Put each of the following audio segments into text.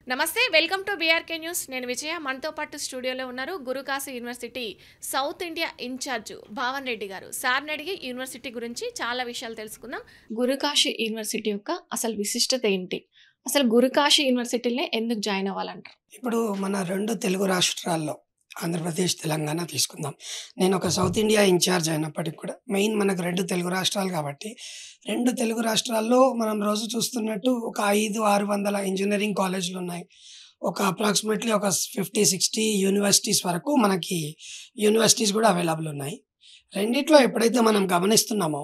నమస్తే welcome to BRK news. నేను విజయ. మనతో పాటు స్టూడియోలో ఉన్నారు Guru Kashi university south India incharge Bhavan Reddy గారు. సార్ని అడిగి యూనివర్సిటీ గురించి చాలా విషయాలు తెలుసుకుందాం. గురుకాశీ యూనివర్సిటీ యొక్క అసలు విశిష్టత ఏంటి? అసలు గురుకాశీ యూనివర్సిటీలో ఎందుకు జాయిన్ అవ్వాలంటారు? ఇప్పుడు మన 2 తెలుగు రాష్ట్రాల్లో ఆంధ్రప్రదేశ్, తెలంగాణ తీసుకుందాం. నేను ఒక సౌత్ ఇండియా ఇన్ఛార్జ్ అయినప్పటికి కూడా మెయిన్ మనకు 2 తెలుగు రాష్ట్రాలు కాబట్టి 2 తెలుగు రాష్ట్రాల్లో మనం రోజు చూస్తున్నట్టు ఒక 500-600 ఇంజినీరింగ్ కాలేజీలు ఉన్నాయి. ఒక అప్రాక్సిమేట్లీ ఒక 50-60 యూనివర్సిటీస్ వరకు మనకి యూనివర్సిటీస్ కూడా అవైలబుల్ ఉన్నాయి. రెండిట్లో ఎప్పుడైతే మనం గమనిస్తున్నామో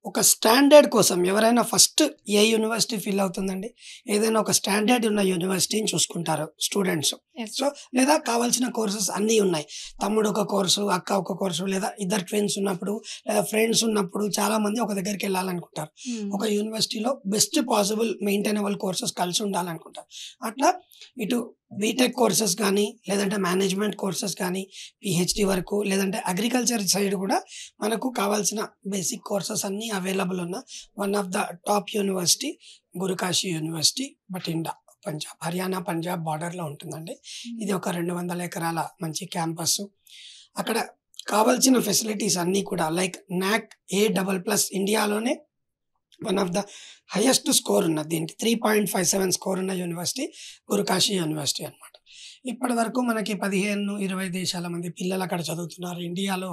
ఒక స్టాండర్డ్ కోసం ఎవరైనా ఫస్ట్ ఏ యూనివర్సిటీ ఫీల్ అవుతుందండి? ఏదైనా ఒక స్టాండర్డ్ ఉన్న యూనివర్సిటీని చూసుకుంటారు స్టూడెంట్స్. Yes. సో లేదా కావాల్సిన కోర్సెస్ అన్నీ ఉన్నాయి. తమ్ముడు ఒక కోర్సు, అక్క ఒక కోర్సు, లేదా ఇద్దరు ట్విన్స్ ఉన్నప్పుడు, లేదా ఫ్రెండ్స్ ఉన్నప్పుడు చాలామంది ఒక దగ్గరికి వెళ్ళాలనుకుంటారు. ఒక యూనివర్సిటీలో బెస్ట్ పాసిబుల్ మెయింటైనబుల్ కోర్సెస్ కలిసి ఉండాలనుకుంటారు. అట్లా ఇటు బీటెక్ కోర్సెస్ కానీ, లేదంటే మేనేజ్మెంట్ కోర్సెస్ కానీ, పిహెచ్డి వరకు, లేదంటే అగ్రికల్చర్ సైడ్ కూడా మనకు కావాల్సిన బేసిక్ కోర్సెస్ అన్నీ అవైలబుల్ ఉన్న one of the top university Guru Kashi university, Bathinda, Punjab, Haryana Punjab బార్డర్లో ఉంటుందండి. ఇది ఒక 200 ఎకరాల మంచి క్యాంపస్. అక్కడ కావాల్సిన ఫెసిలిటీస్ అన్నీ కూడా లైక్ నాక్ A++ ఇండియాలోనే one of the highest score ఉన్నది. దీనికి 3.57 స్కోర్ ఉన్న యూనివర్సిటీ గురుకాశీ యూనివర్సిటీ అనమాట. ఇప్పటి వరకు మనకి 15-20 దేశాల మంది పిల్లలు అక్కడ చదువుతున్నారు. ఇండియాలో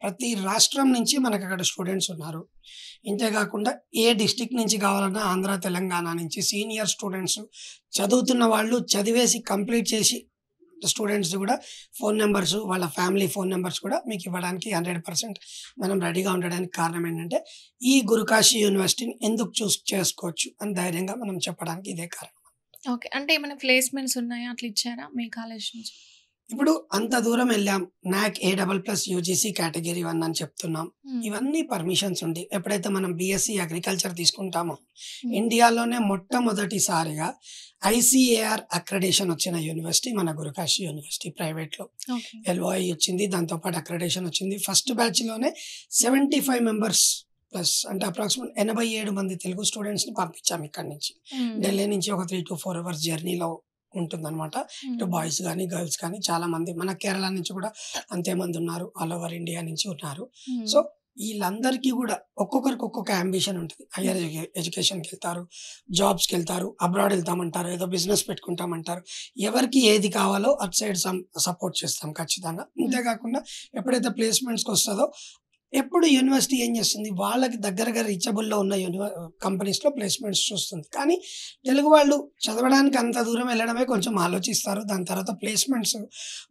ప్రతి రాష్ట్రం నుంచి మనకు అక్కడ స్టూడెంట్స్ ఉన్నారు. ఇంతేకాకుండా ఏ డిస్ట్రిక్ట్ నుంచి కావాలన్నా ఆంధ్ర, తెలంగాణ నుంచి సీనియర్ స్టూడెంట్స్ చదువుతున్న వాళ్ళు చదివేసి కంప్లీట్ చేసి స్టూడెంట్స్ కూడా ఫోన్ నెంబర్స్, వాళ్ళ ఫ్యామిలీ ఫోన్ నెంబర్స్ కూడా మీకు ఇవ్వడానికి 100% మనం రెడీగా ఉండడానికి కారణం ఏంటంటే ఈ గురుకాశీ యూనివర్సిటీని ఎందుకు చూస్ చేసుకోవచ్చు అని ధైర్యంగా మనం చెప్పడానికి ఇదే కారణం. ఓకే, అంటే ఏమైనా ప్లేస్మెంట్స్ ఉన్నాయా? అట్లా ఇచ్చారా మీ కాలేజ్ నుంచి? ఇప్పుడు అంత దూరం వెళ్ళాం, నాక్ A++ యూజీసీ కేటగిరీ 1 అని చెప్తున్నాం. ఇవన్నీ పర్మిషన్స్ ఉండి ఎప్పుడైతే మనం బీఎస్సీ అగ్రికల్చర్ తీసుకుంటామో ఇండియాలోనే మొట్టమొదటిసారిగా ఐసీఏఆర్ అక్రెడిషన్ వచ్చిన యూనివర్సిటీ మన గురుకాశీ యూనివర్సిటీ. ప్రైవేట్లో ఓకే. ఎల్ఓఐ వచ్చింది, దాంతోపాటు అక్రెడిషన్ వచ్చింది. ఫస్ట్ బ్యాచ్లోనే 75 మెంబర్స్ ప్లస్ అంటే అప్రాక్సిమేట్ 87 మంది తెలుగు స్టూడెంట్స్ని పంపించాం ఇక్కడి నుంచి. ఢిల్లీ నుంచి ఒక 3 to 4 అవర్స్ జర్నీలో ఉంటుందన్నమాట. ఇటు బాయ్స్ కానీ గర్ల్స్ కానీ చాలామంది, మన కేరళ నుంచి కూడా అంతేమంది ఉన్నారు, ఆల్ ఓవర్ ఇండియా నుంచి ఉన్నారు. సో వీళ్ళందరికీ కూడా ఒక్కొక్కరికి ఒక్కొక్క అంబిషన్ ఉంటుంది. హయ్యర్ ఎడ్యుకేషన్కి వెళ్తారు, జాబ్స్కి వెళ్తారు, అబ్రాడ్ వెళ్తామంటారు, ఏదో బిజినెస్ పెట్టుకుంటామంటారు. ఎవరికి ఏది కావాలో అటు సైడ్ సపోర్ట్ చేస్తాం ఖచ్చితంగా. అంతేకాకుండా ఎప్పుడైతే ప్లేస్మెంట్స్కి వస్తుందో ఎప్పుడు యూనివర్సిటీ ఏం చేస్తుంది, వాళ్ళకి దగ్గరగా రీచబుల్లో ఉన్న కంపెనీస్లో ప్లేస్మెంట్స్ చూస్తుంది. కానీ తెలుగు వాళ్ళు చదవడానికి అంత దూరం వెళ్ళడమే కొంచెం ఆలోచిస్తారు. దాని తర్వాత ప్లేస్మెంట్స్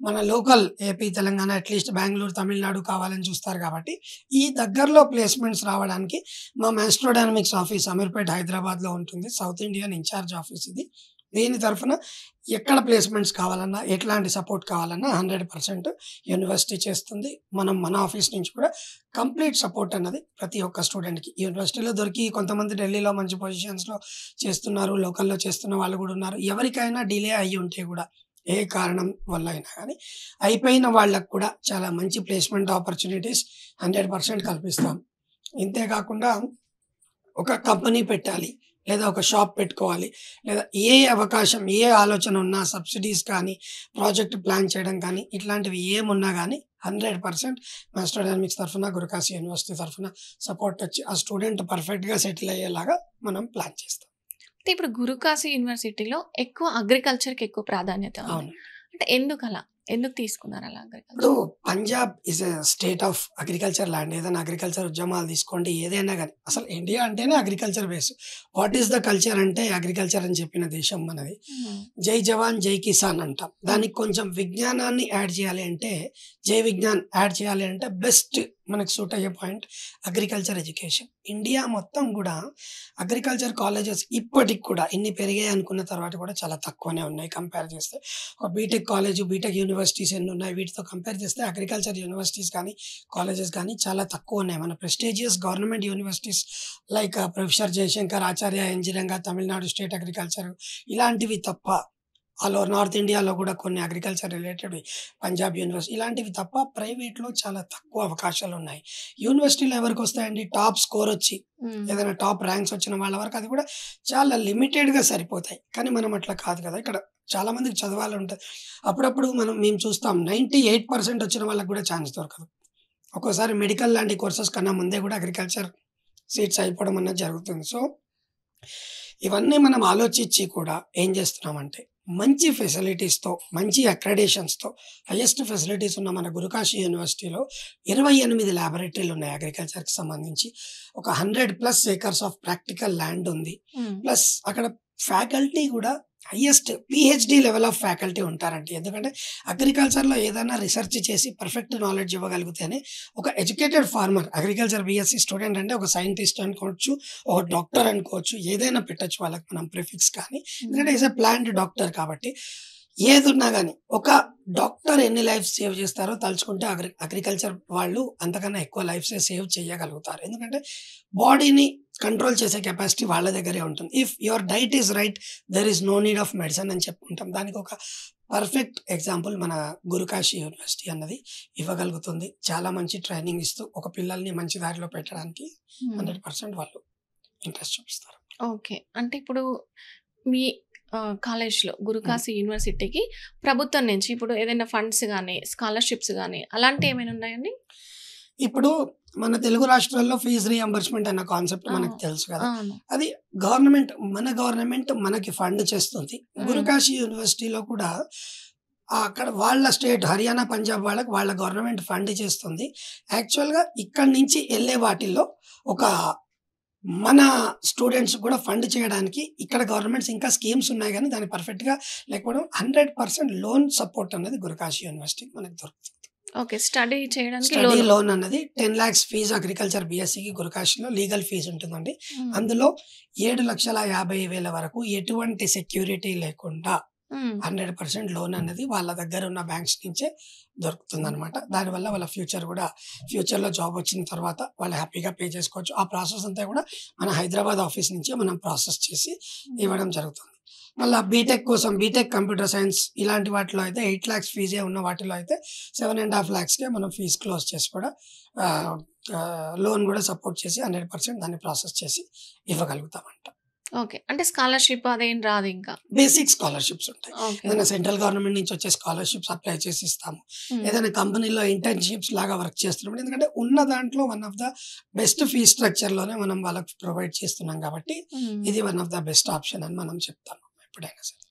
మన local AP, Telangana, at least Bengaluru, Tamil Nadu కావాలని చూస్తారు. కాబట్టి ఈ దగ్గరలో ప్లేస్మెంట్స్ రావడానికి మా మాస్ట్రోడైనమిక్స్ ఆఫీస్ అమీర్పేట్ హైదరాబాద్లో ఉంటుంది. సౌత్ ఇండియన్ ఇన్ఛార్జ్ ఆఫీస్ ఇది. దీని తరఫున ఎక్కడ ప్లేస్మెంట్స్ కావాలన్నా, ఎట్లాంటి సపోర్ట్ కావాలన్నా 100% యూనివర్సిటీ చేస్తుంది. మనం మన ఆఫీస్ నుంచి కూడా కంప్లీట్ సపోర్ట్ అన్నది ప్రతి ఒక్క స్టూడెంట్కి యూనివర్సిటీలో దొరికి, కొంతమంది ఢిల్లీలో మంచి పొజిషన్స్లో చేస్తున్నారు, లోకల్లో చేస్తున్న వాళ్ళు కూడా ఉన్నారు. ఎవరికైనా డిలే అయ్యి ఉంటే కూడా ఏ కారణం వల్ల అయినా కానీ అయిపోయిన వాళ్ళకు కూడా చాలా మంచి ప్లేస్మెంట్ ఆపర్చునిటీస్ 100% కల్పిస్తాం. ఇంతేకాకుండా ఒక కంపెనీ పెట్టాలి, లేదా ఒక షాప్ పెట్టుకోవాలి, లేదా ఏ అవకాశం, ఏ ఆలోచన ఉన్నా, సబ్సిడీస్ కానీ, ప్రాజెక్ట్ ప్లాన్ చేయడం కానీ, ఇట్లాంటివి ఏమున్నా కానీ 100% మాస్ట్రోడైనమిక్స్ తరఫున, గురుకాశీ యూనివర్సిటీ తరఫున సపోర్ట్ వచ్చి ఆ స్టూడెంట్ పర్ఫెక్ట్గా సెటిల్ అయ్యేలాగా మనం ప్లాన్ చేస్తాం. అంటే ఇప్పుడు గురుకాశీ యూనివర్సిటీలో ఎక్కువ అగ్రికల్చర్కి ఎక్కువ ప్రాధాన్యత ఉంది. అవును. అంటే ఎందుకు అలా? ఎందుకు తీసుకున్నారు అలా అగ్రికల్చర్? ఇప్పుడు Punjab is a state of agriculture land. ఏదైనా అగ్రికల్చర్ ఉద్యమాలు తీసుకోండి, ఏదైనా కానీ అసలు ఇండియా అంటేనే agriculture base. What is the culture అంటే అగ్రికల్చర్ అని చెప్పిన దేశం మనది. జై జవాన్ జై కిసాన్ అంటాం. దానికి కొంచెం విజ్ఞానాన్ని యాడ్ చేయాలి అంటే, జై విజ్ఞాన్ యాడ్ చేయాలి అంటే బెస్ట్ మనకు సూట్ అయ్యే పాయింట్ అగ్రికల్చర్ ఎడ్యుకేషన్. ఇండియా మొత్తం కూడా అగ్రికల్చర్ కాలేజెస్ ఇప్పటికి కూడా ఇన్ని పెరిగాయి అనుకున్న తర్వాత కూడా చాలా తక్కువనే ఉన్నాయి కంపేర్ చేస్తే. ఒక బీటెక్ కాలేజ్, బీటెక్ యూనివర్సిటీస్ ఎన్ని ఉన్నాయి, వీటితో కంపేర్ చేస్తే అగ్రికల్చర్ యూనివర్సిటీస్ కానీ, కాలేజెస్ కానీ చాలా తక్కువ ఉన్నాయి. మన prestigious government universities like professor Jayashankar Acharya engineering, Tamil Nadu state agriculture, ఇలాంటివి తప్ప ఆల్ ఓవర్ నార్త్ ఇండియాలో కూడా కొన్ని అగ్రికల్చర్ రిలేటెడ్ పంజాబ్ యూనివర్సిటీ ఇలాంటివి తప్ప ప్రైవేట్లో చాలా తక్కువ అవకాశాలు ఉన్నాయి. యూనివర్సిటీలో ఎవరికి వస్తాయండి, టాప్ స్కోర్ వచ్చి ఏదైనా టాప్ ర్యాంక్స్ వచ్చిన వాళ్ళ వరకు అది కూడా చాలా లిమిటెడ్గా సరిపోతాయి. కానీ మనం అట్లా కాదు కదా, ఇక్కడ చాలా మందికి చదవాలి ఉంటుంది. అప్పుడప్పుడు మేము చూస్తాం 98% వచ్చిన వాళ్ళకి కూడా ఛాన్స్ దొరకదు. ఒక్కోసారి మెడికల్ లాంటి కోర్సెస్ కన్నా ముందే కూడా అగ్రికల్చర్ సీట్స్ అయిపోవడం అన్నది జరుగుతుంది. సో ఇవన్నీ మనం ఆలోచించి కూడా ఏం చేస్తున్నామంటే మంచి ఫెసిలిటీస్తో, మంచి అక్రెడిషన్స్తో, హైయెస్ట్ ఫెసిలిటీస్ ఉన్న మన గురుకాశీ యూనివర్సిటీలో 28 ల్యాబొరేటరీలు ఉన్నాయి అగ్రికల్చర్కి సంబంధించి. ఒక 100+ ఏకర్స్ ఆఫ్ ప్రాక్టికల్ ల్యాండ్ ఉంది. ప్లస్ అక్కడ ఫ్యాకల్టీ కూడా highest PhD level of faculty ఉంటారండి. ఎందుకంటే అగ్రికల్చర్లో ఏదైనా రీసెర్చ్ చేసి పర్ఫెక్ట్ నాలెడ్జ్ ఇవ్వగలిగితేనే ఒక educated farmer, agriculture BSc student అంటే ఒక సైంటిస్ట్ అనుకోవచ్చు, ఒక డాక్టర్ అనుకోవచ్చు, ఏదైనా పెట్టచ్చు వాళ్ళకి మనం ప్రిఫిక్స్. కానీ ఎందుకంటే ఈజ్ ఎ ప్లాంట్ డాక్టర్ కాబట్టి ఏదున్నా కానీ ఒక డాక్టర్ ఎన్ని లైఫ్స్ సేవ్ చేస్తారో తలుచుకుంటే అగ్రికల్చర్ వాళ్ళు అంతకన్నా ఎక్కువ లైఫ్సే సేవ్ చేయగలుగుతారు. ఎందుకంటే బాడీని కంట్రోల్ చేసే కెపాసిటీ వాళ్ళ దగ్గరే ఉంటుంది. If your diet is right there is no need of medicine అని చెప్పుకుంటాం. దానికి ఒక పర్ఫెక్ట్ ఎగ్జాంపుల్ మన గురుకాశీ యూనివర్సిటీ అన్నది ఇవ్వగలుగుతుంది. చాలా మంచి ట్రైనింగ్ ఇస్తూ ఒక పిల్లల్ని మంచి దారిలో పెట్టడానికి 100% వాళ్ళు ఇంట్రెస్ట్ చూపిస్తారు. ఓకే. అంటే ఇప్పుడు మీ కాలేజ్‌లో గురుకాశీ యూనివర్సిటీకి ప్రభుత్వం నుంచి ఇప్పుడు ఏదైనా ఫండ్స్ గాని, స్కాలర్‌షిప్స్ గాని అలాంటివి ఏమైనా ఉన్నాయండి? ఇప్పుడు మన తెలుగు రాష్ట్రాల్లో ఫీజ్ రీఎంబర్స్మెంట్ అన్న కాన్సెప్ట్ మనకు తెలుసు కదా. అవును. అది మన గవర్నమెంట్ మనకి ఫండ్ చేస్తుంది. గురుకాశీ యూనివర్సిటీలో కూడా అక్కడ వాళ్ళ స్టేట్ హర్యానా, పంజాబ్ వాళ్ళ గవర్నమెంట్ ఫండ్ చేస్తుంది. యాక్చువల్‌గా ఇక్కడి నుంచి వెళ్ళే వాటిల్లో ఒక మన స్టూడెంట్స్ కూడా ఫండ్ చేయడానికి ఇక్కడ గవర్నమెంట్స్ ఇంకా స్కీమ్స్ ఉన్నాయి కానీ దాన్ని పర్ఫెక్ట్‌గా లేకపోవడం 100% లోన్ సపోర్ట్ అన్నది గురుకాశీ యూనివర్సిటీకి మనకు దొరుకుతుంది. ఓకే. స్టడీ చేయడానికి స్టడీ లోన్ అన్నది 10 lakhs ఫీజు అగ్రికల్చర్ BScకి గురుకాశీలో లీగల్ ఫీజు ఉంటుందండి. అందులో 7,50,000 వరకు ఎటువంటి సెక్యూరిటీ లేకుండా 100% లోన్ అనేది వాళ్ళ దగ్గర ఉన్న బ్యాంక్స్ నుంచే దొరుకుతుందనమాట. దానివల్ల వాళ్ళ ఫ్యూచర్లో జాబ్ వచ్చిన తర్వాత వాళ్ళు హ్యాపీగా పే చేసుకోవచ్చు. ఆ ప్రాసెస్ అంతా కూడా మన హైదరాబాద్ ఆఫీస్ నుంచే మనం ప్రాసెస్ చేసి ఇవ్వడం జరుగుతుంది. మళ్ళీ బీటెక్ కంప్యూటర్ సైన్స్ ఇలాంటి వాటిలో అయితే 8 lakhs ఫీజే ఉన్న వాటిలో అయితే 7.5 lakhsకే మనం ఫీజు క్లోజ్ చేసి కూడా లోన్ కూడా సపోర్ట్ చేసి 100% దాన్ని ప్రాసెస్ చేసి ఇవ్వగలుగుతామంట. ఓకే. అంటే స్కాలర్‌షిప్ అదేం రాదు ఇంకా. బేసిక్ స్కాలర్‌షిప్స్ ఉంటాయి. ఓకే. ఏదైనా సెంట్రల్ గవర్నమెంట్ నుంచి వచ్చే స్కాలర్‌షిప్స్ అప్లై చేసి ఇస్తాము. ఏదైనా కంపెనీలో ఇంటర్న్‌షిప్స్ లాగా వర్క్ చేస్తున్నాం. ఎందుకంటే ఉన్న దాంట్లో one of the best fees స్ట్రక్చర్‌లోనే మనం వాళ్ళకి ప్రొవైడ్ చేస్తున్నాం కాబట్టి ఇది one of the best option అని మనం చెప్తాము ఎప్పుడైనా సరే.